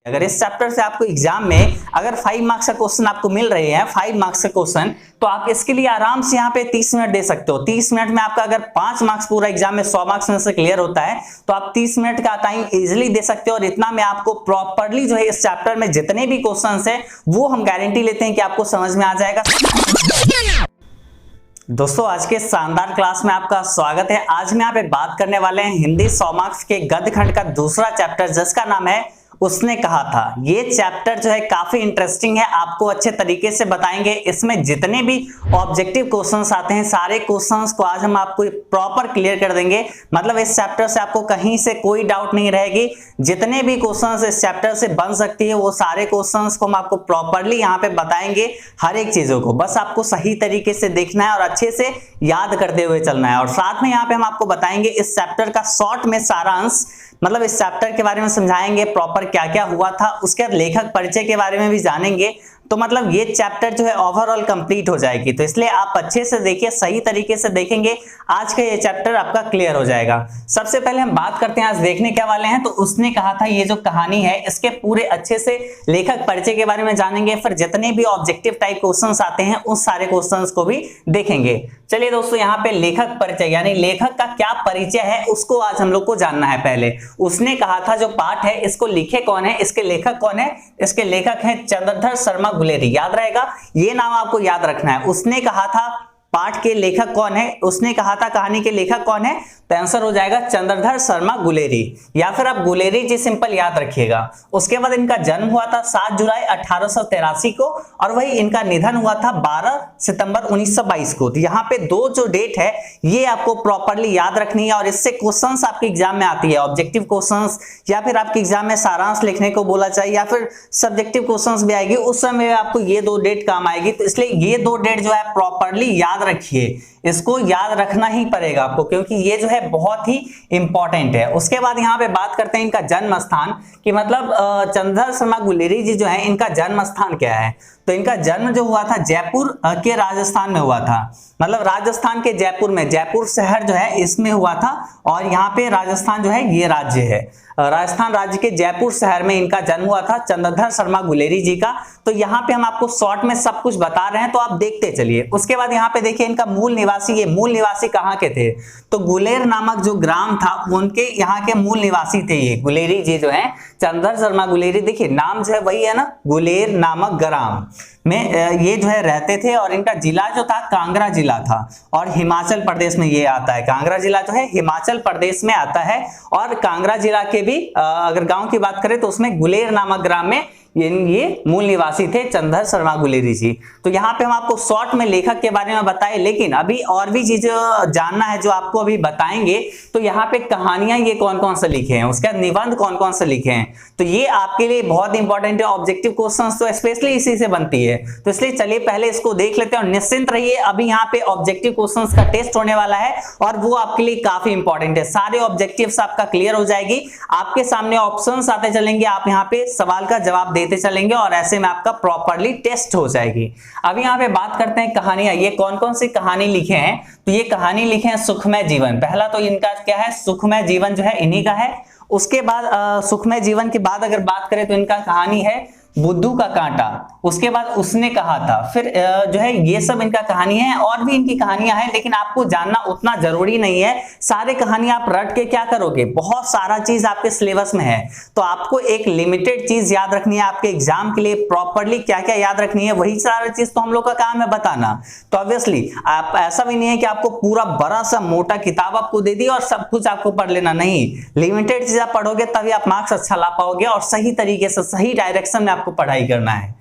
अगर इस चैप्टर से आपको एग्जाम में अगर 5 मार्क्स का क्वेश्चन आपको मिल रहे हैं, 5 मार्क्स का क्वेश्चन, तो आप इसके लिए आराम से यहाँ पे 30 मिनट दे सकते हो। 30 मिनट में आपका अगर 5 मार्क्स पूरा एग्जाम में 100 मार्क्स में से क्लियर होता है तो आप 30 मिनट का टाइम इजिली दे सकते हो। और इतना में आपको प्रॉपरली जो है इस चैप्टर में जितने भी क्वेश्चन है वो हम गारंटी लेते हैं कि आपको समझ में आ जाएगा। दोस्तों आज के शानदार क्लास में आपका स्वागत है। आज में यहाँ पे बात करने वाले हैं हिंदी 100 मार्क्स के गद्य खंड का दूसरा चैप्टर, जिसका नाम है उसने कहा था। ये चैप्टर जो है काफी इंटरेस्टिंग है, आपको अच्छे तरीके से बताएंगे। इसमें जितने भी ऑब्जेक्टिव क्वेश्चंस आते हैं सारे क्वेश्चंस को आज हम आपको प्रॉपर क्लियर कर देंगे। मतलब इस चैप्टर से आपको कहीं से कोई डाउट नहीं रहेगी। जितने भी क्वेश्चंस इस चैप्टर से बन सकती है वो सारे क्वेश्चंस को हम आपको प्रॉपरली यहाँ पे बताएंगे, हर एक चीजों को। बस आपको सही तरीके से देखना है और अच्छे से याद करते हुए चलना है। और साथ में यहाँ पे हम आपको बताएंगे इस चैप्टर का शॉर्ट में सारांश, मतलब इस चैप्टर के बारे में समझाएंगे प्रॉपर क्या क्या हुआ था। उसके बाद लेखक परिचय के बारे में भी जानेंगे। तो मतलब ये चैप्टर जो है ओवरऑल कंप्लीट हो जाएगी। तो इसलिए आप अच्छे से देखिए, सही तरीके से देखेंगे, आज का ये चैप्टर आपका क्लियर हो जाएगा। सबसे पहले हम बात करते हैं आज देखने क्या वाले हैं। तो उसने कहा था ये जो कहानी है इसके पूरे अच्छे से लेखक परिचय के बारे में जानेंगे। फिर जितने भी ऑब्जेक्टिव टाइप क्वेश्चंस आते हैं उस सारे क्वेश्चंस को भी देखेंगे। चलिए दोस्तों, यहाँ पे लेखक परिचय यानी लेखक का क्या परिचय है उसको आज हम लोग को जानना है। पहले उसने कहा था जो पाठ है इसको लिखे कौन है, इसके लेखक कौन है? इसके लेखक हैं चंद्रधर शर्मा गुलेरी। याद रहेगा, ये नाम आपको याद रखना है। उसने कहा था पाठ के लेखक कौन है, उसने कहा था कहानी के लेखक कौन है, तो आंसर हो जाएगा चंद्रधर शर्मा गुलेरी, या फिर आप गुलेरी जी सिंपल याद रखिएगा। उसके बाद इनका जन्म हुआ था 7 जुलाई 1883 को और वही इनका निधन हुआ था 12 सितंबर 1922 को। तो यहाँ पे दो जो डेट है ये आपको प्रॉपरली याद रखनी है और इससे क्वेश्चंस आपके एग्जाम में आती है, ऑब्जेक्टिव क्वेश्चंस, या फिर आपके एग्जाम में सारांश लिखने को बोला जाए या फिर सब्जेक्टिव क्वेश्चंस भी आएगी, उस समय आपको ये दो डेट काम आएगी। तो इसलिए ये दो डेट जो है प्रॉपरली याद रखिए, इसको याद रखना ही पड़ेगा आपको, क्योंकि ये जो है बहुत ही इंपॉर्टेंट है। उसके बाद यहाँ पे बात करते हैं इनका जन्म स्थान कि मतलब चंद्रधर शर्मा गुलेरी जी जो है इनका जन्म स्थान क्या है। तो इनका जन्म जो हुआ था जयपुर के राजस्थान में हुआ था, मतलब राजस्थान के जयपुर में, जयपुर शहर जो है इसमें हुआ था। और यहाँ पे राजस्थान जो है ये राज्य है, राजस्थान राज्य के जयपुर शहर में इनका जन्म हुआ था चंद्रधर शर्मा गुलेरी जी का। तो यहाँ पे हम आपको शॉर्ट में सब कुछ बता रहे हैं तो आप देखते चलिए। उसके बाद यहाँ पे देखिए इनका मूल निवासी, ये मूल निवासी कहाँ के थे, तो गुलेर नामक जो ग्राम था उनके यहाँ के मूल निवासी थे ये गुलेरी जी जो है चंद्रधर शर्मा गुलेरी। देखिए नाम जो है वही है ना, गुलेर नामक ग्राम में ये जो है रहते थे। और इनका जिला जो था कांगड़ा जिला था और हिमाचल प्रदेश में ये आता है। कांगड़ा जिला जो है हिमाचल प्रदेश में आता है। और कांगड़ा जिला के भी अगर गांव की बात करें तो उसमें गुलेर नामक ग्राम में ये मूल निवासी थे चंद्रधर शर्मा गुलेरी जी। तो यहाँ पे हम आपको शॉर्ट में लेखक के बारे में बताए, लेकिन अभी और भी चीजें जानना है जो आपको अभी बताएंगे। तो यहाँ पे कहानियां ये कौन कौन से लिखे हैं, उसका निबंध कौन कौन से लिखे हैं, तो ये आपके लिए बहुत इंपॉर्टेंट है। ऑब्जेक्टिव क्वेश्चंस तो स्पेशली इसी से बनती है। तो इसलिए चलिए पहले इसको देख लेते हैं और निश्चिंत रहिए, अभी यहाँ पे ऑब्जेक्टिव क्वेश्चंस का टेस्ट होने वाला है और वो आपके लिए काफी इंपॉर्टेंट है। सारे ऑब्जेक्टिव्स आपका क्लियर हो जाएगी, आपके सामने ऑप्शंस आते चलेंगे, आप यहाँ पे सवाल का जवाब देते चलेंगे और ऐसे में आपका प्रॉपरली टेस्ट हो जाएगी। अब यहाँ पे बात करते हैं कहानियां, ये कौन कौन सी कहानी लिखे हैं। तो ये कहानी लिखे हैं सुखमय जीवन। पहला तो इनका क्या है, सुखमय जीवन जो है इन्हीं का है। उसके बाद सुखमय जीवन के बाद अगर बात करें तो इनका कहानी है बुद्धू का कांटा। उसके बाद उसने कहा था, फिर जो है ये सब इनका कहानी है। और भी इनकी कहानियां हैं लेकिन आपको जानना उतना जरूरी नहीं है। सारे कहानी आप रट के क्या करोगे, बहुत सारा चीज आपके सिलेबस में है। तो आपको एक लिमिटेड चीज याद रखनी है आपके एग्जाम के लिए। प्रॉपरली क्या क्या याद रखनी है वही सारा चीज तो हम लोग का काम है बताना। तो ऑब्वियसली आप ऐसा भी नहीं है कि आपको पूरा बड़ा सा मोटा किताब आपको दे दी और सब कुछ आपको पढ़ लेना, नहीं। लिमिटेड चीज आप पढ़ोगे तभी आप मार्क्स अच्छा ला पाओगे और सही तरीके से सही डायरेक्शन में आपको पढ़ाई करना है।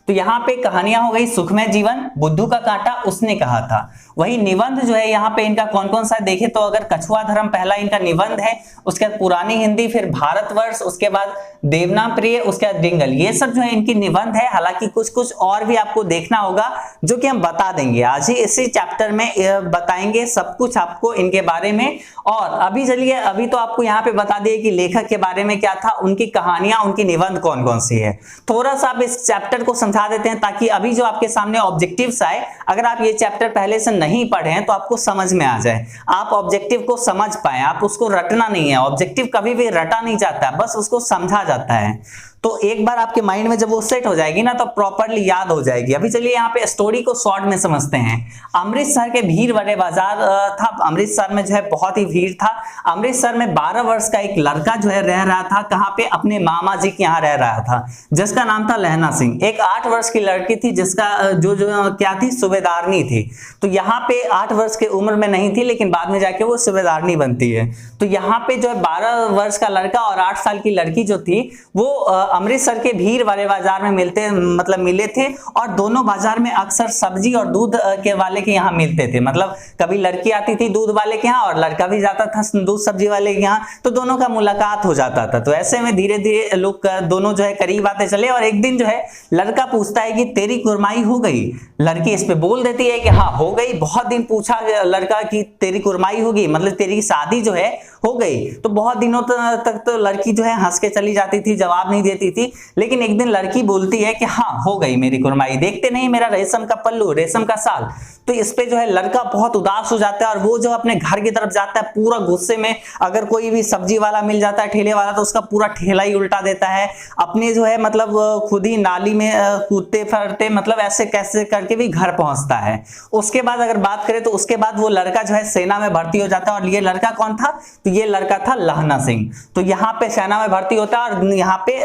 तो यहाँ पे कहानियां हो गई सुखमय जीवन, बुद्धू का कांटा, उसने कहा था। वही निबंध जो है यहाँ पे इनका कौन कौन सा देखे तो अगर कछुआ धर्म पहला इनका निबंध है, उसके बाद पुरानी हिंदी, फिर भारतवर्ष, उसके बाद देवनाम प्रिय, उसके बाद डिंगल, ये सब जो है इनकी निबंध है। हालांकि कुछ कुछ और भी आपको देखना होगा जो कि हम बता देंगे आज ही इसी चैप्टर में, बताएंगे सब कुछ आपको इनके बारे में। और अभी चलिए, अभी तो आपको यहाँ पे बता दिए कि लेखक के बारे में क्या था, उनकी कहानियां, उनकी निबंध कौन कौन सी है। थोड़ा सा आप इस चैप्टर को समझा देते हैं ताकि अभी जो आपके सामने ऑब्जेक्टिव्स आए, अगर आप ये चैप्टर पहले से नहीं पढ़े हैं तो आपको समझ में आ जाए, आप ऑब्जेक्टिव को समझ पाए, आप उसको रटना नहीं है। ऑब्जेक्टिव कभी भी रटा नहीं जाता, बस उसको समझा जाता है। तो एक बार आपके माइंड में जब वो सेट हो जाएगी ना तो प्रॉपरली याद हो जाएगी। अभी चलिए यहाँ पे स्टोरी को शॉर्ट में समझते हैं। अमृतसर के भीड़ वाले बाजार था, अमृतसर में जो है बहुत ही भीड़ था। अमृतसर में 12 वर्ष का एक लड़का जो है रह रहा था, कहाँ पे, अपने मामा जी के यहाँ रह रहा था, जिसका नाम था लहना सिंह। एक 8 वर्ष की लड़की थी जिसका जो क्या थी, सूबेदारनी थी। तो यहाँ पे 8 वर्ष की उम्र में नहीं थी, लेकिन बाद में जाके वो सूबेदारनी बनती है। तो यहाँ पे जो है 12 वर्ष का लड़का और 8 साल की लड़की जो थी वो अमृतसर के भीड़ वाले बाजार में मिले थे, और दोनों बाजार में अक्सर सब्जी और दूध के वाले के यहाँ मिलते थे। मतलब कभी लड़की आती थी दूध वाले के यहाँ और लड़का भी जाता था दूध सब्जी वाले के यहाँ, तो दोनों का मुलाकात हो जाता था। तो ऐसे में धीरे धीरे लोग दोनों जो है करीब आते चले, और एक दिन जो है लड़का पूछता है कि तेरी कुरमाई हो गई। लड़की इस पे बोल देती है कि हाँ हो गई। बहुत दिन पूछा लड़का कि तेरी कुरमाई होगी, मतलब तेरी शादी जो है हो गई। तो बहुत दिनों तक तो लड़की जो है हंस के चली जाती थी, जवाब नहीं देती थी। लेकिन एक दिन लड़की बोलती है कि हाँ हो गई मेरी कुरमाई, देखते नहीं मेरा रेशम का पल्लू, रेशम का साल। तो इस पे जो है लड़का बहुत उदास हो जाता है, और वो जो अपने घर की तरफ जाता है पूरा गुस्से में। अगर कोई भी सब्जी वाला मिल जाता है, ठेले वाला, तो उसका पूरा ठेला ही उल्टा देता है। अपने जो है मतलब खुद ही नाली में कूदते फिरते, मतलब ऐसे कैसे करके भी घर पहुंचता है। उसके बाद अगर बात करें तो उसके बाद वो लड़का जो है सेना में भर्ती हो जाता है। और ये लड़का कौन था, तो ये लड़का था लहना सिंह। तो यहाँ पे सेना में भर्ती होता है और यहाँ पे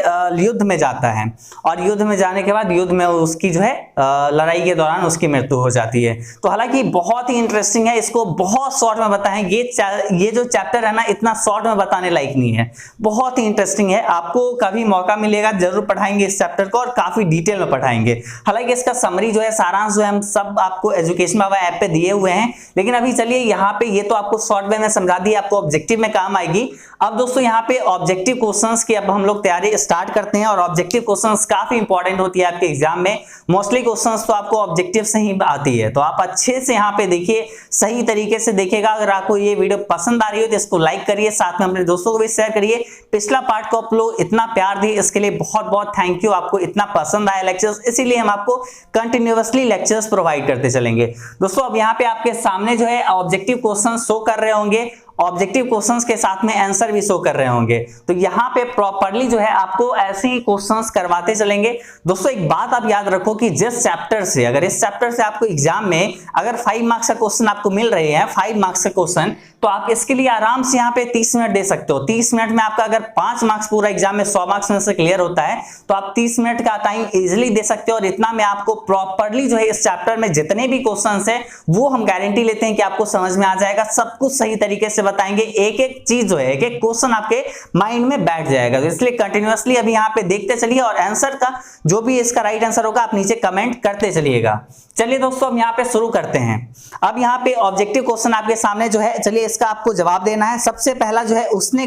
युद्ध में जाता है, और युद्ध में जाने के बाद युद्ध में उसकी जो है लड़ाई के दौरान उसकी मृत्यु हो जाती है। तो हालांकि बहुत ही इंटरेस्टिंग है, इसको बहुत शॉर्ट में बताएं। ये जो चैप्टर है ना इतना शॉर्ट में बताने लायक नहीं है, बहुत ही इंटरेस्टिंग है। आपको कभी मौका मिलेगा जरूर पढ़ाएंगे इस चैप्टर को, और काफी डिटेल में पढ़ाएंगे। हालांकि इसका समरी जो है, सारांश जो है, हम सब आपको एजुकेशन बाबा ऐप पे दिए हुए हैं। लेकिन अभी चलिए यहाँ पे ये तो आपको शॉर्ट वे में समझा दी, आपको ऑब्जेक्टिव में काम आएगी। अब दोस्तों यहाँ पे ऑब्जेक्टिव क्वेश्चंस की अब हम लोग तैयारी स्टार्ट करते हैं, और ऑब्जेक्टिव क्वेश्चंस काफी इंपॉर्टेंट होती है आपके एग्जाम में। मोस्टली क्वेश्चंस तो आपको ऑब्जेक्टिव से ही आती है, तो आप अच्छे से यहाँ पे देखिए, सही तरीके से देखिएगा। अगर आपको ये वीडियो पसंद आ रही हो तो इसको लाइक करिए, साथ में अपने दोस्तों को भी शेयर करिए। पिछला पार्ट को आप लोग इतना प्यार दिए, इसके लिए बहुत बहुत थैंक यू। आपको इतना पसंद आया लेक्चर्स, इसीलिए हम आपको कंटिन्यूअसली लेक्चर्स प्रोवाइड करते चलेंगे। दोस्तों अब यहाँ पे आपके सामने जो है ऑब्जेक्टिव क्वेश्चन शो कर रहे होंगे, ऑब्जेक्टिव क्वेश्चंस के साथ में आंसर भी शो कर रहे होंगे। तो यहाँ पे प्रॉपर्ली जो है आपको ऐसे ही क्वेश्चंस करवाते चलेंगे। दोस्तों एक बात आप याद रखो कि जिस चैप्टर से, अगर इस चैप्टर से आपको एग्जाम में अगर 5 मार्क्स का क्वेश्चन आपको मिल रहे हैं, 5 मार्क्स का क्वेश्चन, तो आप इसके लिए आराम से यहाँ पे 30 मिनट दे सकते हो। 30 मिनट में आपका अगर 5 मार्क्स पूरा एग्जाम में 100 मार्क्स में से क्लियर होता है, तो आप 30 मिनट का टाइम इजिली दे सकते हो। और इतना में आपको प्रॉपर्ली जो है इस चैप्टर में जितने भी क्वेश्चन है वो हम गारंटी लेते हैं कि आपको समझ में आ जाएगा। सब कुछ सही तरीके से बताएंगे, एक एक चीज जो है, एक एक क्वेश्चन आपके माइंड में बैठ जाएगा। तो इसलिए कंटिन्यूअसली अभी यहाँ पे देखते चलिए, और आंसर का जो भी इसका राइट आंसर होगा आप नीचे कमेंट करते चलिएगा। चलिए दोस्तों हम यहाँ पे शुरू करते हैं। अब यहाँ पे ऑब्जेक्टिव क्वेश्चन आपके सामने जो है, चलिए इसका आपको जवाब देना है। सबसे पहला जो है, उसने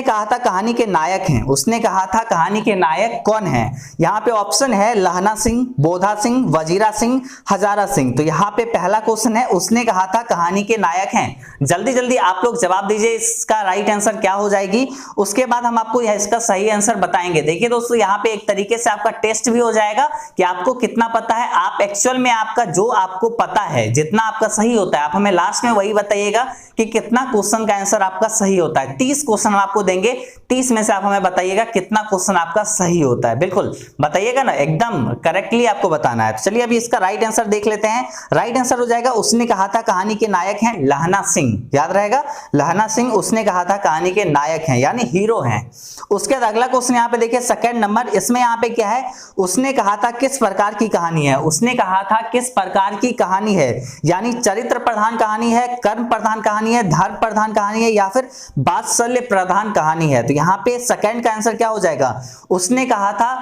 कहा था कहानी के नायक हैं। उसने कहा था कहानी के नायक कौन है? यहाँ पे ऑप्शन है लहना सिंह, बोधा सिंह, वजीरा सिंह, हजारा सिंह। तो यहाँ पे पहला क्वेश्चन है, उसने कहा था कहानी के नायक हैं। जल्दी जल्दी आप लोग जवाब दीजिए, इसका राइट आंसर क्या हो जाएगी। उसके बाद हम आपको इसका सही आंसर बताएंगे। देखिए दोस्तों यहाँ पे एक तरीके से आपका टेस्ट भी हो जाएगा कि आपको कितना पता है। आप एक्चुअल में आपका जो आपको पता है, जितना आपका सही होता है, आप हमें लास्ट में वही बताइएगा कि कितना क्वेश्चन का आंसर आपका सही होता है। 30 क्वेश्चन हम आपको देंगे, 30 में से आप हमें बताइएगा कितना क्वेश्चन आपका सही होता है। बिल्कुल बताइएगा ना, एकदम करेक्टली आपको बताना है। तो चलिए अभी इसका राइट आंसर देख लेते हैं। राइट आंसर हो जाएगा, उसने कहा था कहानी के नायक हैं लहना सिंह। याद रहेगा, लहना सिंह उसने कहा था कहानी के नायक हैं, यानी हीरो हैं। उसके बाद अगला क्वेश्चन यहाँ पे देखिए, सेकंड नंबर, इसमें यहाँ पे क्या है, उसने कहा था किस प्रकार की कहानी है। उसने कहा था किस प्रकार की कहानी है, यानी चरित्र प्रधान कहानी है, कर्म प्रधान कहानी है, धर्म प्रधान कहानी है, या फिर वात्सल्य प्रधान कहानी है। तो यहाँ पे सेकंड का आंसर क्या हो जाएगा, उसने कहा था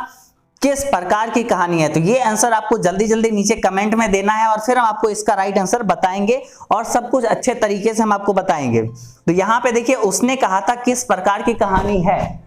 किस प्रकार की कहानी है। तो ये आंसर आपको जल्दी जल्दी नीचे कमेंट में देना है, और फिर हम आपको इसका राइट आंसर बताएंगे, और सब कुछ अच्छे तरीके से हम आपको बताएंगे। तो यहाँ पे देखिए, उसने कहा था किस प्रकार की कहानी है,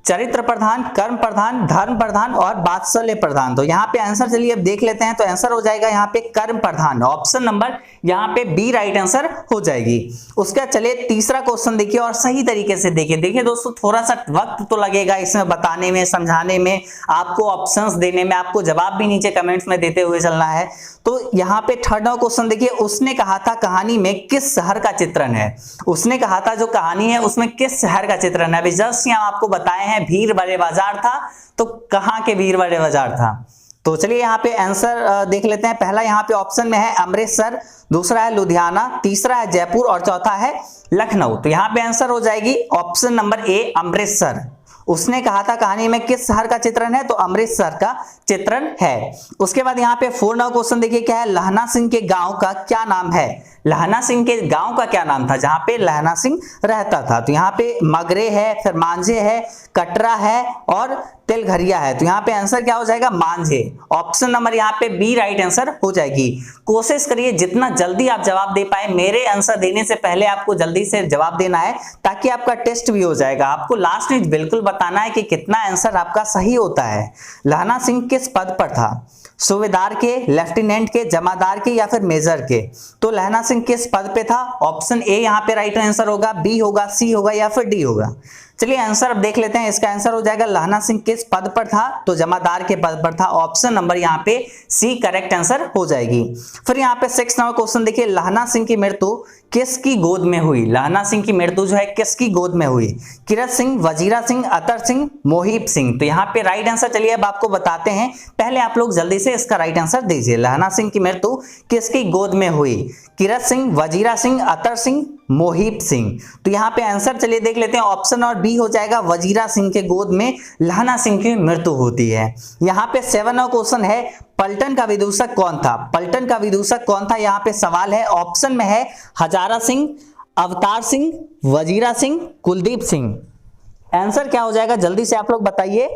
चरित्र प्रधान, कर्म प्रधान, धर्म प्रधान और वात्सल्य प्रधान। तो यहाँ पे आंसर चलिए अब देख लेते हैं। तो आंसर हो जाएगा यहाँ पे कर्म प्रधान, ऑप्शन नंबर यहाँ पे बी राइट आंसर हो जाएगी। उसका चलिए तीसरा क्वेश्चन देखिए, और सही तरीके से देखिए। देखिए दोस्तों थोड़ा सा वक्त तो लगेगा इसमें बताने में, समझाने में, आपको ऑप्शंस देने में, आपको जवाब भी नीचे कमेंट्स में देते हुए चलना है। तो यहाँ पे थर्ड क्वेश्चन देखिए, उसने कहा था कहानी में किस शहर का चित्रण है। उसने कहा था जो कहानी है उसमें किस शहर का चित्रण है। अभी जस्ट यहाँ आपको बताए हैं हैं भीड़ बड़े बाजार था, तो कहाँ के भीड़ बड़े बाजार था? तो चलिए यहाँ पे आंसर देख लेते हैं। पहला यहाँ पे ऑप्शन में है अमृतसर, दूसरा है लुधियाना, तीसरा है जयपुर और चौथा है लखनऊ। तो यहाँ पे आंसर हो जाएगी ऑप्शन नंबर ए अमृतसर। उसने कहा था कहानी में किस शहर का चित्रण है? तो अमृतसर का चित्रण है। उसके बाद यहाँ पे 4 नंबर क्वेश्चन देखिए क्या है, लहना सिंह के गांव का क्या नाम है? लहना सिंह के गांव का क्या नाम था जहां पे लहना सिंह रहता था? तो यहाँ पे मगरे है, फिर मांझे है, कटरा है और तिलघरिया है। तो यहाँ पे आंसर क्या हो जाएगा? मांझे। ऑप्शन नंबर यहाँ पे बी राइट आंसर हो जाएगी। कोशिश करिए जितना जल्दी आप जवाब दे पाए, मेरे आंसर देने से पहले आपको जल्दी से जवाब देना है ताकि आपका टेस्ट भी हो जाएगा। आपको लास्ट में बिल्कुल बताना है कि कितना आंसर आपका सही होता है। लहना सिंह किस पद पर था? सूबेदार के, लेफ्टिनेंट के, जमादार के या फिर मेजर के? तो लहना सिंह किस पद पे था? ऑप्शन ए यहाँ पे राइट आंसर होगा, बी होगा, सी होगा या फिर डी होगा। चलिए आंसर अब देख लेते हैं। इसका आंसर हो जाएगा लहना सिंह किस पद पर था? तो जमादार के पद पर था। ऑप्शन नंबर यहाँ पे सी करेक्ट आंसर हो जाएगी। फिर यहाँ पे 6 नंबर क्वेश्चन देखिए, लहना सिंह की मृत्यु किसकी गोद में हुई? लहना सिंह की मृत्यु जो है किसकी गोद में हुई? किरत सिंह, वजीरा सिंह, अतर सिंह, मोहिब सिंह? तो यहाँ पे राइट आंसर चलिए अब आपको बताते हैं, पहले आप लोग जल्दी से इसका राइट आंसर दीजिए। लहना सिंह की मृत्यु किसकी गोद में हुई? किरत सिंह, वजीरा सिंह, अतर सिंह, मोहिब सिंह? तो यहाँ पे आंसर चलिए देख लेते हैं। ऑप्शन और बी हो जाएगा, वजीरा सिंह के गोद में लहना सिंह की मृत्यु होती है। यहाँ पे 7 नंबर क्वेश्चन है, पलटन का विदूषक कौन था? पलटन का विदूषक कौन था यहाँ पे सवाल है। ऑप्शन में है हजारा सिंह, अवतार सिंह, वजीरा सिंह, कुलदीप सिंह। आंसर क्या हो जाएगा जल्दी से आप लोग बताइए।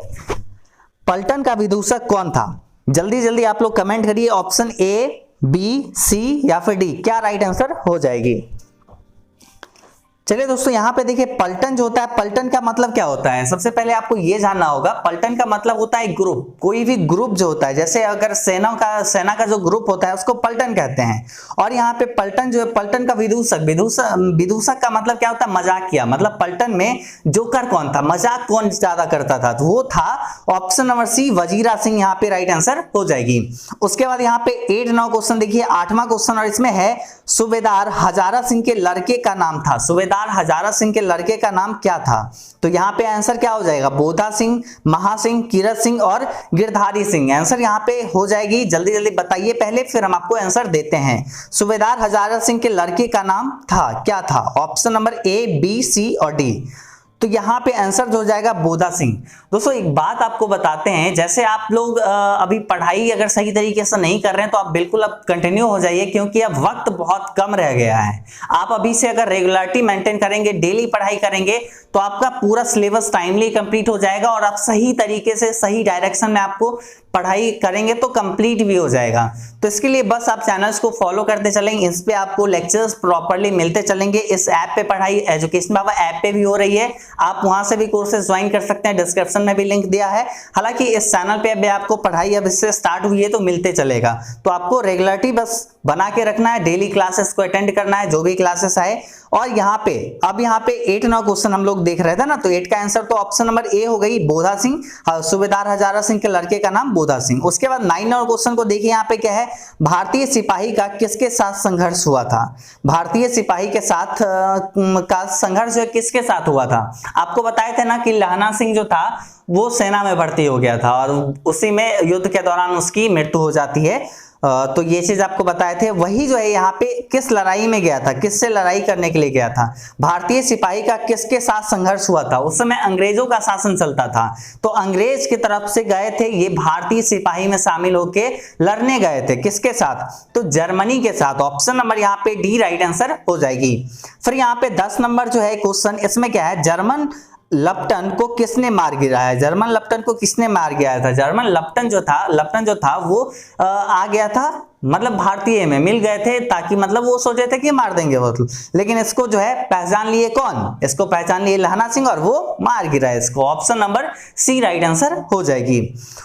पलटन का विदूषक कौन था? जल्दी जल्दी आप लोग कमेंट करिए। ऑप्शन ए, बी, सी या फिर डी, क्या राइट आंसर हो जाएगी? चलिए दोस्तों यहाँ पे देखिए, पलटन जो होता है, पलटन का मतलब क्या होता है? सबसे पहले आपको ये जानना होगा, पलटन का मतलब होता है ग्रुप। कोई भी ग्रुप जो होता है, जैसे अगर सेना का जो ग्रुप होता है उसको पलटन कहते हैं। और यहाँ पे पलटन जो है, पलटन का विदूषक का मतलब क्या होता है? मजाकिया। मतलब पलटन में जोकर कौन था, मजाक कौन ज्यादा करता था? तो वो था option number C, Wazira Singh, यहाँ पे राइट आंसर हो जाएगी। उसके बाद यहाँ पे 8 9 क्वेश्चन देखिए, 8वां क्वेश्चन और इसमें है सूबेदार हजारा सिंह के लड़के का नाम था। सूबेदार हजारा सिंह के लड़के का नाम क्या था? तो यहाँ पे आंसर क्या हो जाएगा? बोधा सिंह, महासिंह, किरत सिंह और गिरधारी सिंह। आंसर यहाँ पे हो जाएगी, जल्दी जल्दी बताइए पहले, फिर हम आपको आंसर देते हैं। सूबेदार हजारा सिंह के लड़के का नाम था, क्या था? ऑप्शन नंबर ए, बी, सी और डी। तो यहाँ पे आंसर जो हो जाएगा बोधा सिंह। दोस्तों एक बात आपको बताते हैं, जैसे आप लोग अभी पढ़ाई अगर सही तरीके से नहीं कर रहे हैं तो आप बिल्कुल अब कंटिन्यू हो जाइए, क्योंकि अब वक्त बहुत कम रह गया है। आप अभी से अगर रेगुलरिटी मेंटेन करेंगे, डेली पढ़ाई करेंगे, तो आपका पूरा सिलेबस टाइमली कंप्लीट हो जाएगा और आप सही तरीके से सही डायरेक्शन में आपको पढ़ाई करेंगे तो कंप्लीट भी हो जाएगा। तो इसके लिए बस आप चैनल्स को फॉलो करते चलेंगे, इस पे आपको लेक्चर्स प्रॉपर्ली मिलते चलेंगे। इस ऐप पे पढ़ाई एजुकेशन बाबा ऐप पे भी हो रही है, आप वहां से भी कोर्सेज ज्वाइन कर सकते हैं, डिस्क्रिप्शन में भी लिंक दिया है। हालांकि इस चैनल पे अभी आपको पढ़ाई अब इससे स्टार्ट हुई है तो मिलते चलेगा, तो आपको रेगुलरिटी बस बना के रखना है, डेली क्लासेस को अटेंड करना है जो भी क्लासेस आए। और यहाँ पे अब यहाँ पे 8 9 क्वेश्चन हम लोग देख रहे थे ना, तो 8 का आंसर तो ऑप्शन नंबर ए हो गई, बोधा सिंह, सूबेदार हजारा सिंह के लड़के का नाम बोधा सिंह। उसके बाद 9 नंबर क्वेश्चन को देखिए, यहाँ पे क्या है, भारतीय सिपाही का किसके साथ संघर्ष हुआ था? भारतीय सिपाही के साथ का संघर्ष किसके साथ हुआ था? आपको बताए थे ना कि लहना सिंह जो था वो सेना में भर्ती हो गया था और उसी में युद्ध के दौरान उसकी मृत्यु हो जाती है। तो ये चीज आपको बताए थे। वही जो है यहाँ पे किस लड़ाई में गया था, किससे लड़ाई करने के लिए गया था? भारतीय सिपाही का किसके साथ संघर्ष हुआ था? उस समय अंग्रेजों का शासन चलता था, तो अंग्रेज की तरफ से गए थे, ये भारतीय सिपाही में शामिल होके लड़ने गए थे। किसके साथ? तो जर्मनी के साथ। ऑप्शन नंबर यहाँ पे डी राइट आंसर हो जाएगी। फिर यहाँ पे 10 नंबर जो है क्वेश्चन, इसमें क्या है, जर्मन लप्टन को किसने मार गिराया? जर्मन लप्टन को किसने मार गिराया था? जर्मन लप्टन जो था वो आ गया था, मतलब भारतीय में मिल गए थे, ताकि मतलब वो सोचे थे कि मार देंगे वो, लेकिन इसको जो है पहचान लिए कौन? इसको पहचान लिए लहना सिंह और वो मार गिरा इसको। Option number C right answer हो जाएगी।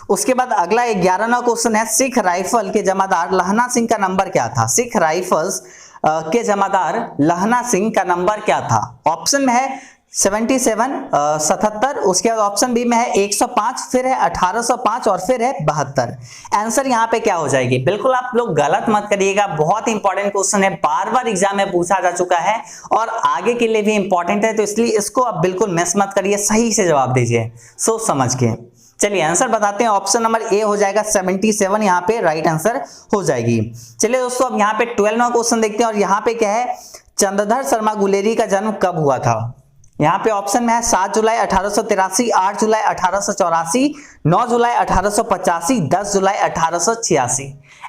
उसके बाद अगला 11वां क्वेश्चन है, सिख राइफल के जमादार लहना सिंह का नंबर क्या था? सिख राइफल्स के जमादार लहना सिंह का नंबर क्या था? ऑप्शन में है 77 77, उसके बाद ऑप्शन बी में है 105, फिर है 1805 और फिर है 72। आंसर यहाँ पे क्या हो जाएगी? बिल्कुल आप लोग गलत मत करिएगा, बहुत इंपॉर्टेंट क्वेश्चन है, बार बार एग्जाम में पूछा जा चुका है और आगे के लिए भी इंपॉर्टेंट है, तो इसलिए इसको आप बिल्कुल मिस मत करिए, सही से जवाब दीजिए सोच समझ के। चलिए आंसर बताते हैं, ऑप्शन नंबर ए हो जाएगा 77, यहाँ पे राइट आंसर हो जाएगी। चलिए दोस्तों अब यहाँ पे 12वां क्वेश्चन देखते हैं और यहाँ पे क्या है, चंद्रधर शर्मा गुलेरी का जन्म कब हुआ था? यहाँ पे ऑप्शन में है 7 जुलाई 1883, 8 जुलाई 1884, 9 जुलाई 1885, 10 जुलाई 1886।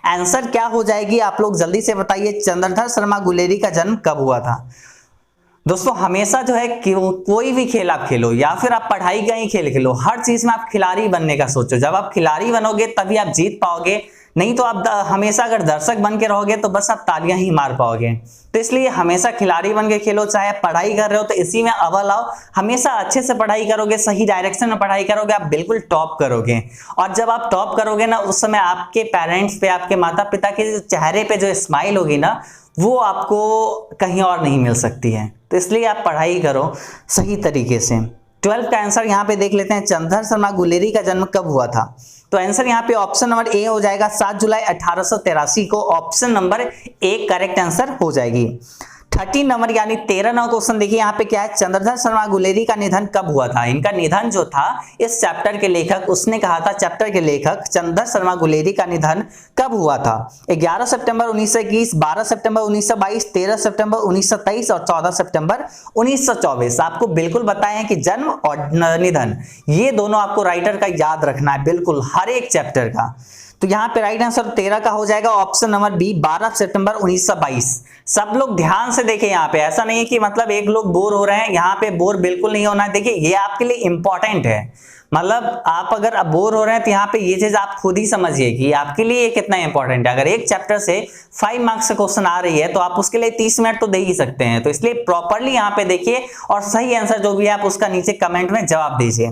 आंसर क्या हो जाएगी आप लोग जल्दी से बताइए, चंद्रधर शर्मा गुलेरी का जन्म कब हुआ था? दोस्तों हमेशा जो है कोई भी खेल आप खेलो या फिर आप पढ़ाई का ही खेल खेलो, हर चीज में आप खिलाड़ी बनने का सोचो। जब आप खिलाड़ी बनोगे तभी आप जीत पाओगे, नहीं तो आप हमेशा अगर दर्शक बन के रहोगे तो बस आप तालियां ही मार पाओगे। तो इसलिए हमेशा खिलाड़ी बन के खेलो, चाहे पढ़ाई कर रहे हो तो इसी में अव्वल आओ, हमेशा अच्छे से पढ़ाई करोगे, सही डायरेक्शन में पढ़ाई करोगे, आप बिल्कुल टॉप करोगे। और जब आप टॉप करोगे ना, उस समय आपके पेरेंट्स पे, आपके माता पिता के चेहरे पे जो स्माइल होगी ना, वो आपको कहीं और नहीं मिल सकती है। तो इसलिए आप पढ़ाई करो सही तरीके से। 12 का आंसर यहाँ पे देख लेते हैं, चंद्रधर शर्मा गुलेरी का जन्म कब हुआ था? तो आंसर यहाँ पे ऑप्शन नंबर ए हो जाएगा, 7 जुलाई 1883 को option number A correct answer हो जाएगी। 13 नंबर यानी 13वां क्वेश्चन देखिए, यहाँ पे क्या है, चंद्रधर शर्मा गुलेरी का निधन कब हुआ था? इनका निधन जो था, इस चैप्टर के लेखक उसने कहा था, चैप्टर के लेखक चंद्रधर शर्मा गुलेरी का निधन कब हुआ था? 11 सितंबर 1921, 12 सितंबर 1922, 13 सितंबर 1923 और 14 सितंबर 1924। आपको बिल्कुल बताए हैं कि जन्म और निधन ये दोनों आपको राइटर का याद रखना है, बिल्कुल हर एक चैप्टर का। तो यहाँ पे राइट आंसर 13 का हो जाएगा, ऑप्शन नंबर बी 12 सितंबर 1922। सब लोग ध्यान से देखें, यहाँ पे ऐसा नहीं है कि मतलब एक लोग बोर हो रहे हैं, यहाँ पे बोर बिल्कुल नहीं होना है। देखिए ये आपके लिए इंपॉर्टेंट है, मतलब आप अगर बोर हो रहे हैं तो यहाँ पे ये चीज आप खुद ही समझिए कि आपके लिए कितना इंपॉर्टेंट है। अगर एक चैप्टर से 5 मार्क्स का क्वेश्चन आ रही है तो आप उसके लिए 30 मिनट तो दे ही सकते हैं। तो इसलिए प्रॉपर्ली यहाँ पे देखिए और सही आंसर जो भी है आप उसका नीचे कमेंट में जवाब दीजिए।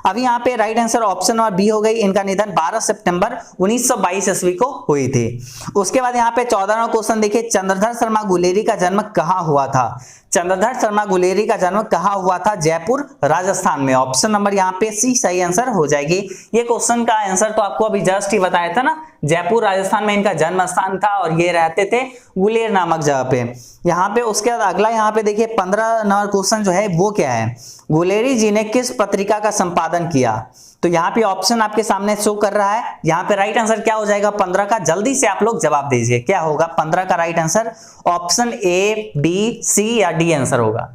अभी यहाँ पे right answer option number B हो गई, इनका निधन 12 सितंबर 1922 ईस्वी को हुई थी। उसके बाद यहाँ पे 14वां क्वेश्चन देखिए, चंद्रधर शर्मा गुलेरी का जन्म कहाँ हुआ था? चंद्रधर शर्मा गुलेरी का जन्म कहाँ हुआ था? जयपुर राजस्थान में। ऑप्शन नंबर यहाँ पे सी सही आंसर हो जाएगी। ये क्वेश्चन का आंसर तो आपको अभी जस्ट ही बताया था ना, जयपुर राजस्थान में इनका जन्म स्थान था और ये रहते थे गुलेर नामक जगह पे। यहाँ पे उसके बाद अगला यहाँ पे देखिए 15 नंबर क्वेश्चन जो है वो क्या है, गुलेरी जी ने किस पत्रिका का संपादन किया? तो यहाँ पे ऑप्शन आपके सामने शो कर रहा है, यहाँ पे राइट आंसर क्या हो जाएगा 15 का? जल्दी से आप लोग जवाब दीजिए, क्या होगा 15 का right answer? Option A, B, C या डी आंसर होगा?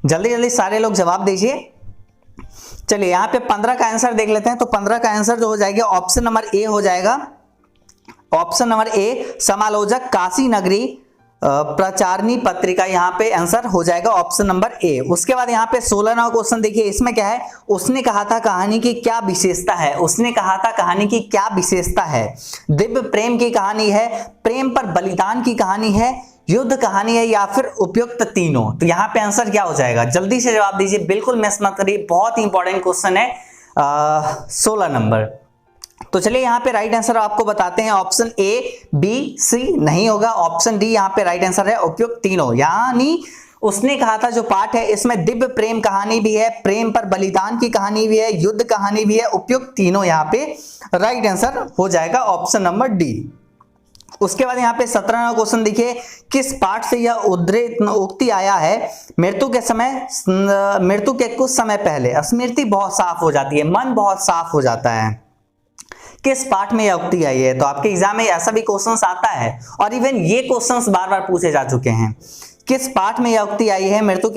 जल्दी जल्दी सारे लोग जवाब दीजिए। चलिए यहाँ पे 15 का आंसर देख लेते हैं। तो 15 का आंसर जो हो जाएगा ऑप्शन नंबर ए हो जाएगा, ऑप्शन नंबर ए समालोचक काशी नगरी प्रचारणी पत्रिका, यहाँ पे आंसर हो जाएगा ऑप्शन नंबर ए। उसके बाद यहाँ पे 16वां क्वेश्चन देखिए, इसमें क्या है, उसने कहा था कहानी की क्या विशेषता है? उसने कहा था कहानी की क्या विशेषता है? दिव्य प्रेम की कहानी है, प्रेम पर बलिदान की कहानी है, युद्ध कहानी है या फिर उपयुक्त तीनों? तो यहाँ पे आंसर क्या हो जाएगा? जल्दी से जवाब दीजिए, बिल्कुल मिस मत करिए, बहुत ही इंपॉर्टेंट क्वेश्चन है 16 नंबर। तो चलिए यहाँ पे राइट आंसर आपको बताते हैं, ऑप्शन ए, बी, सी नहीं होगा, ऑप्शन डी यहाँ पे राइट आंसर है, उपयुक्त तीनों। यानी उसने कहा था जो पार्ट है इसमें दिव्य प्रेम कहानी भी है, प्रेम पर बलिदान की कहानी भी है, युद्ध कहानी भी है, उपयुक्त तीनों यहाँ पे राइट आंसर हो जाएगा ऑप्शन नंबर डी। उसके बाद यहाँ पे 17वां क्वेश्चन देखिए, किस पाठ से यह उक्ति आया है? मृत्यु के कुछ समय पहले स्मृति बहुत साफ हो जाती है, मन बहुत साफ हो जाता है। किस पाठ में यह उक्ति आई है? तो आपके एग्जाम में ऐसा भी क्वेश्चन आता है और इवन ये क्वेश्चंस बार बार पूछे जा चुके हैं। किस पाठ में यह उक्ति आई है? मृत्यु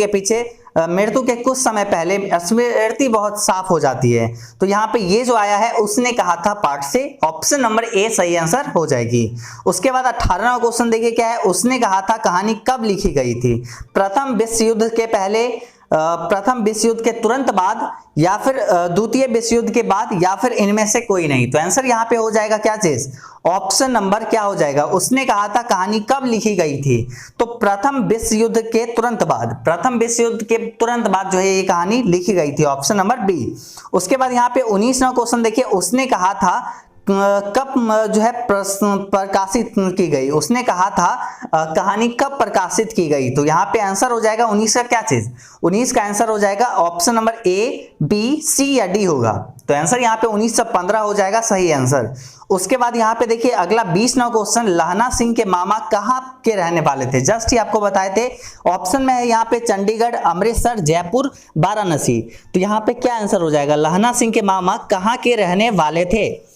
के कुछ समय पहले स्मृति बहुत साफ हो जाती है। तो यहाँ पे ये जो आया है उसने कहा था पाठ से, ऑप्शन नंबर ए सही आंसर हो जाएगी। उसके बाद 18वां क्वेश्चन देखिए क्या है, उसने कहा था कहानी कब लिखी गई थी? प्रथम विश्व युद्ध के पहले, प्रथम विश्व युद्ध के तुरंत बाद या फिर द्वितीय विश्व युद्ध के बाद या फिर इनमें से कोई नहीं? तो आंसर यहाँ पे हो जाएगा क्या चीज? ऑप्शन नंबर क्या हो जाएगा? उसने कहा था कहानी कब लिखी गई थी? तो प्रथम विश्व युद्ध के तुरंत बाद, प्रथम विश्व युद्ध के तुरंत बाद जो है ये कहानी लिखी गई थी, ऑप्शन नंबर बी। उसके बाद यहाँ पे 19वां क्वेश्चन देखिए, उसने कहा था कब जो है प्रकाशित की गई, उसने कहा था कहानी कब प्रकाशित की गई। तो यहाँ पे आंसर हो जाएगा 19 का क्या चीज, 19 का आंसर हो जाएगा option number A, B, C या डी होगा। तो आंसर यहाँ पे 1915 हो जाएगा सही आंसर। उसके बाद यहाँ पे देखिए अगला 20वां क्वेश्चन, लहना सिंह के मामा कहाँ के रहने वाले थे। जस्ट ही आपको बताए थे, ऑप्शन में है यहाँ पे चंडीगढ़, अमृतसर, जयपुर, वाराणसी। तो यहाँ पे क्या आंसर हो जाएगा, लहना सिंह के मामा कहाँ के रहने वाले थे,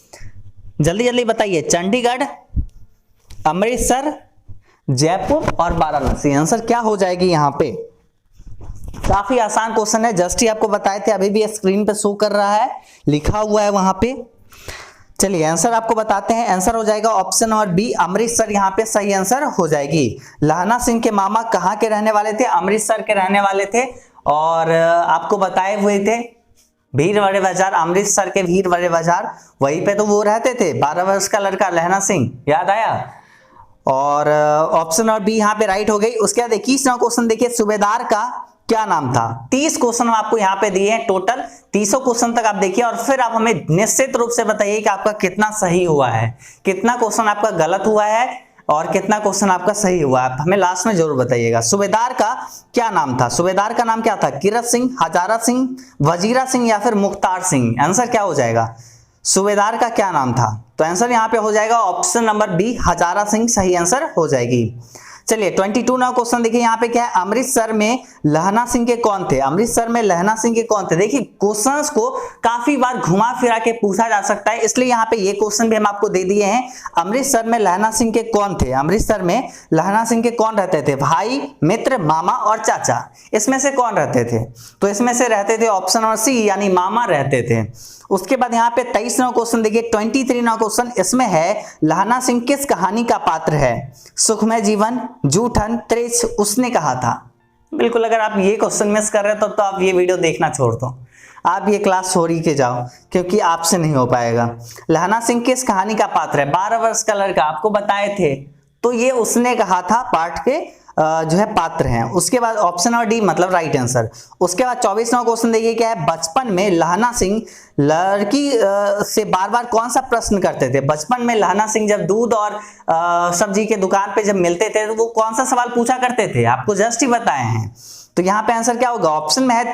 जल्दी जल्दी बताइए। चंडीगढ़, अमृतसर, जयपुर और वाराणसी। आंसर क्या हो जाएगी यहाँ पे, काफी आसान क्वेश्चन है, जस्ट ही आपको बताए थे, अभी भी स्क्रीन पे शो कर रहा है, लिखा हुआ है वहां पे। चलिए आंसर आपको बताते हैं, आंसर हो जाएगा ऑप्शन नंबर बी, अमृतसर यहाँ पे सही आंसर हो जाएगी। लहना सिंह के मामा कहाँ के रहने वाले थे, अमृतसर के रहने वाले थे, और आपको बताए हुए थे भीड़ बड़े बाजार, अमृतसर के भीड़ बड़े बाजार, वहीं पे तो वो रहते थे, 12 वर्ष का लड़का लहना सिंह, याद आया। और ऑप्शन नंबर बी यहाँ पे राइट हो गई। उसके बाद 21वां क्वेश्चन देखिए, सूबेदार का क्या नाम था। 30 क्वेश्चन आपको यहाँ पे दिए हैं टोटल, 30 क्वेश्चन तक आप देखिए और फिर आप हमें निश्चित रूप से बताइए कि आपका कितना सही हुआ है, कितना क्वेश्चन आपका गलत हुआ है और कितना क्वेश्चन आपका सही हुआ है, हमें लास्ट में जरूर बताइएगा। सूबेदार का क्या नाम था, सूबेदार का नाम क्या था, कीरत सिंह, हजारा सिंह, वजीरा सिंह या फिर मुख्तार सिंह। आंसर क्या हो जाएगा, सूबेदार का क्या नाम था। तो आंसर यहाँ पे हो जाएगा ऑप्शन नंबर बी, हजारा सिंह सही आंसर हो जाएगी। चलिए 22वां क्वेश्चन देखिए, यहाँ पे क्या है, अमृतसर में लहना सिंह के कौन थे, अमृतसर में लहना सिंह के कौन थे। देखिए क्वेश्चंस को काफी बार घुमा फिरा के पूछा जा सकता है, इसलिए यहाँ पे ये क्वेश्चन भी हम आपको दे दिए हैं। अमृतसर में लहना सिंह के कौन थे, अमृतसर में लहना सिंह के कौन रहते थे, भाई, मित्र, मामा और चाचा, इसमें से कौन रहते थे। तो इसमें से रहते थे ऑप्शन नंबर सी यानी मामा रहते थे। उसके बाद यहाँ पे 23वां क्वेश्चन देखिए, 23वां क्वेश्चन, इसमें है लहना सिंह किस कहानी का पात्र है, सुखमय जीवन, जूठन, त्रिच, उसने कहा था। बिल्कुल अगर आप ये क्वेश्चन मिस कर रहे हो तो आप ये वीडियो देखना छोड़ दो, आप ये क्लास छोड़ के जाओ, क्योंकि आपसे नहीं हो पाएगा। लहना सिंह किस कहानी का पात्र है, 12 वर्ष का लड़का, आपको बताए थे, तो ये उसने कहा था पार्ट के जो है पात्र हैं। उसके बाद ऑप्शन नंबर डी मतलब राइट आंसर। उसके बाद 24वां क्वेश्चन देखिए क्या है, बचपन में लहना सिंह लड़की से बार बार कौन सा प्रश्न करते थे। बचपन में लहना सिंह जब दूध और सब्जी के दुकान पे जब मिलते थे तो वो कौन सा सवाल पूछा करते थे, आपको जस्ट ही बताए हैं। तो यहाँ पे आंसर क्या होगा, ऑप्शन में है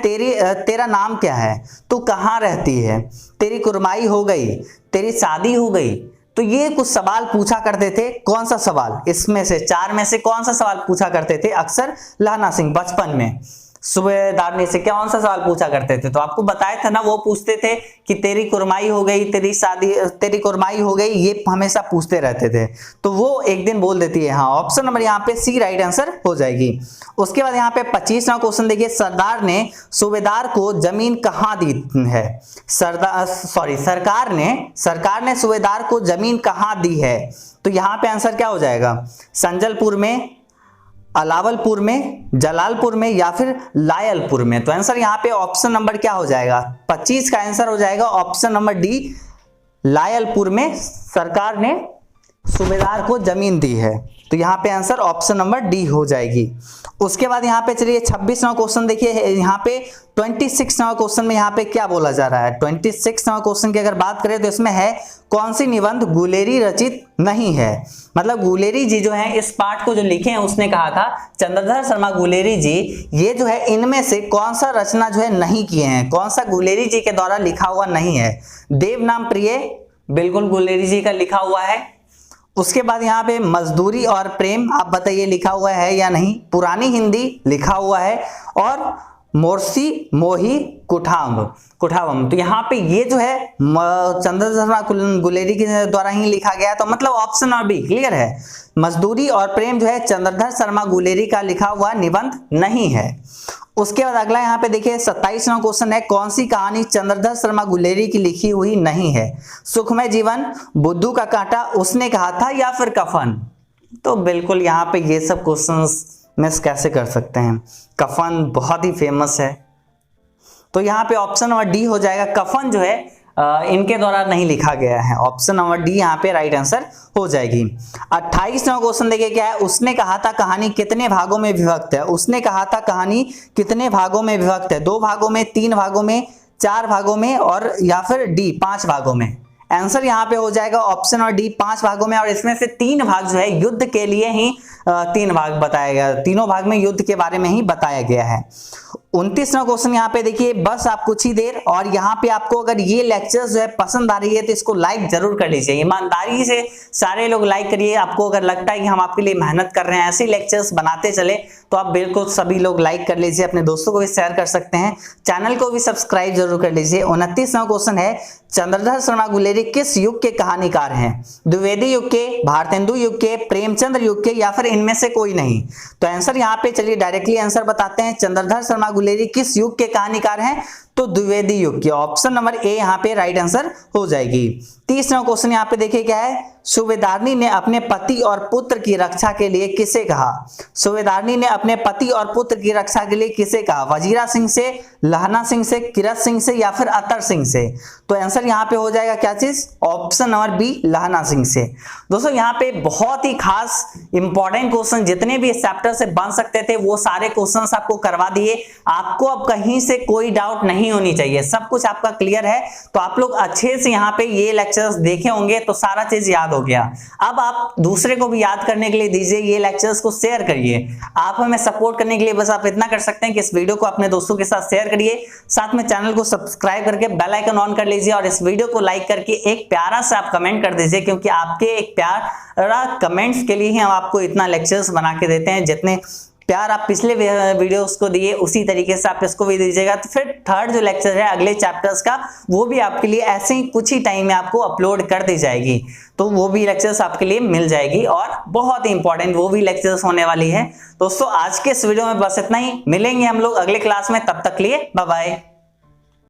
तेरा नाम क्या है, तू कहाँ रहती है, तेरी कुर्माई हो गई, तेरी शादी हो गई। तो ये कुछ सवाल पूछा करते थे, कौन सा सवाल, इसमें से 4 में से कौन सा सवाल पूछा करते थे अक्सर लहना सिंह बचपन में, सूबेदारनी से कौन सा सवाल पूछा करते थे। तो आपको बताया था ना, वो पूछते थे कि तेरी कुर्माई हो गई, तेरी शादी, तेरी कुर्माई हो गई, ये हमेशा पूछते रहते थे। तो वो एक दिन बोल देती है, हाँ ऑप्शन नंबर यहाँ पे सी राइट आंसर हो जाएगी। उसके बाद यहाँ पे 25वां क्वेश्चन देखिए, सरदार ने सूबेदार को जमीन कहाँ दी है, सरकार ने सूबेदार को जमीन कहाँ दी है। तो यहाँ पे आंसर क्या हो जाएगा, संजलपुर में, अलावलपुर में, जलालपुर में या फिर लायलपुर में। तो आंसर यहाँ पे ऑप्शन नंबर क्या हो जाएगा, 25 का आंसर हो जाएगा ऑप्शन नंबर डी, लायलपुर में सरकार ने सूबेदार को जमीन दी है। तो यहाँ पे आंसर ऑप्शन नंबर डी हो जाएगी। उसके बाद यहाँ पे चलिए 26वां क्वेश्चन देखिए, यहाँ पे 26वां क्वेश्चन में यहाँ पे क्या बोला जा रहा है। 26वां क्वेश्चन की अगर बात करें तो इसमें है कौन सी निबंध गुलेरी रचित नहीं है। मतलब गुलेरी जी जो है इस पाठ को जो लिखे हैं, उसने कहा था चंद्रधर शर्मा गुलेरी जी, ये जो है इनमें से कौन सा रचना जो है नहीं किए हैं, कौन सा गुलेरी जी के द्वारा लिखा हुआ नहीं है। देव नाम प्रिय बिल्कुल गुलेरी जी का लिखा हुआ है। उसके बाद यहाँ पे मजदूरी और प्रेम आप बताइए लिखा हुआ है या नहीं। पुरानी हिंदी लिखा हुआ है और मोर्सी मोही कुठावम। तो यहाँ पे ये जो है चंद्रधर शर्मा गुलेरी के द्वारा ही लिखा गया, तो मतलब ऑप्शन और बी क्लियर है। मजदूरी और प्रेम जो है चंद्रधर शर्मा गुलेरी का लिखा हुआ निबंध नहीं है। उसके बाद अगला यहाँ पे देखिए 27वां क्वेश्चन है, कौन सी कहानी चंद्रधर शर्मा गुलेरी की लिखी हुई नहीं है। सुखमय जीवन, बुद्धू का कांटा, उसने कहा था या फिर कफन। तो बिल्कुल यहाँ पे ये सब क्वेश्चंस मिस कैसे कर सकते हैं, कफन बहुत ही फेमस है। तो यहाँ पे ऑप्शन नंबर डी हो जाएगा, कफन जो है इनके द्वारा नहीं लिखा गया है। ऑप्शन नंबर डी यहाँ पे राइट आंसर हो जाएगी। 28वां क्वेश्चन देखिए क्या है, उसने कहा था कहानी कितने भागों में विभक्त है। उसने कहा था कहानी कितने भागों में विभक्त है, 2 भागों में, 3 भागों में, 4 भागों में और या फिर डी 5 भागों में। आंसर यहाँ पे हो जाएगा ऑप्शन और डी 5 भागों में, और इसमें से 3 भाग जो है युद्ध के लिए ही 3 भाग बताया गया, तीनों भाग में युद्ध के बारे में ही बताया गया है। 29वां क्वेश्चन यहाँ पे देखिए, बस आप कुछ ही देर, और यहाँ पे आपको अगर ये लेक्चर जो है पसंद आ रही है तो इसको लाइक जरूर कर लीजिए, ईमानदारी से सारे लोग लाइक करिए। आपको अगर लगता है कि हम आपके लिए मेहनत कर रहे हैं, ऐसे लेक्चर्स बनाते चले, तो आप बिल्कुल सभी लोग लाइक कर लीजिए, अपने दोस्तों को भी शेयर कर सकते हैं, चैनल को भी सब्सक्राइब जरूर कर लीजिए। 29वां क्वेश्चन है, चंद्रधर शर्मा गुलेरी किस युग के कहानीकार हैं? द्विवेदी युग के, भारतेंदु युग के, प्रेमचंद्र युग के, या फिर इनमें से कोई नहीं? तो आंसर यहाँ पे चलिए डायरेक्टली आंसर बताते हैं। चंद्रधर शर्मा गुलेरी किस युग के कहानीकार हैं? तो द्विवेदी युग के। ऑप्शन नंबर ए यहाँ पे राइट आंसर हो जाएगी। 30वां क्वेश्चन यहाँ पे देखिए क्या है, सुबेदारनी ने अपने पति और पुत्र की रक्षा के लिए किसे कहा? सुबेदारनी ने अपने पति और पुत्र की रक्षा के लिए किसे कहा? वजीरा सिंह से, लहना सिंह से, किरत सिंह से, या फिर अतर सिंह से? तो आंसर यहाँ पे हो जाएगा क्या चीज? ऑप्शन नंबर बी, लहना सिंह से। दोस्तों यहाँ पे बहुत ही खास इंपॉर्टेंट क्वेश्चन जितने भी इस चैप्टर से बन सकते थे वो सारे क्वेश्चंस आपको करवा दिए। आपको अब कहीं से कोई डाउट नहीं होनी चाहिए, सब कुछ आपका क्लियर है। तो आप लोग अच्छे से यहाँ पे ये लेक्चर्स देखे होंगे तो सारा चीज याद हो गया। अब आप दूसरे को भी याद करने के लिए दीजिए, ये लेक्चर्स को शेयर करिए। आप हमें सपोर्ट करने के लिए बस आप इतना कर सकते हैं कि इस वीडियो को अपने दोस्तों के साथ शेयर करिए, साथ में चैनल को सब्सक्राइब करके बेल आइकन ऑन कर लीजिए, और इस वीडियो को लाइक करके एक प्यारा सा आप कमेंट कर दीजिए, क्योंकि आपके एक प्यारा कमेंट्स के लिए ही हम आपको इतना लेक्चर्स बना के देते हैं। जितने प्यार आप पिछले वीडियोस को दिए उसी तरीके से आप इसको भी दीजिएगा। तो फिर थर्ड जो लेक्चर है अगले चैप्टर्स का, वो भी आपके लिए ऐसे ही कुछ ही टाइम में आपको अपलोड कर दी जाएगी, तो वो भी लेक्चर्स आपके लिए मिल जाएगी, और बहुत ही इंपॉर्टेंट वो भी लेक्चर्स होने वाली है। दोस्तों आज के इस वीडियो में बस इतना ही, मिलेंगे हम लोग अगले क्लास में, तब तक लिए बाय बाय।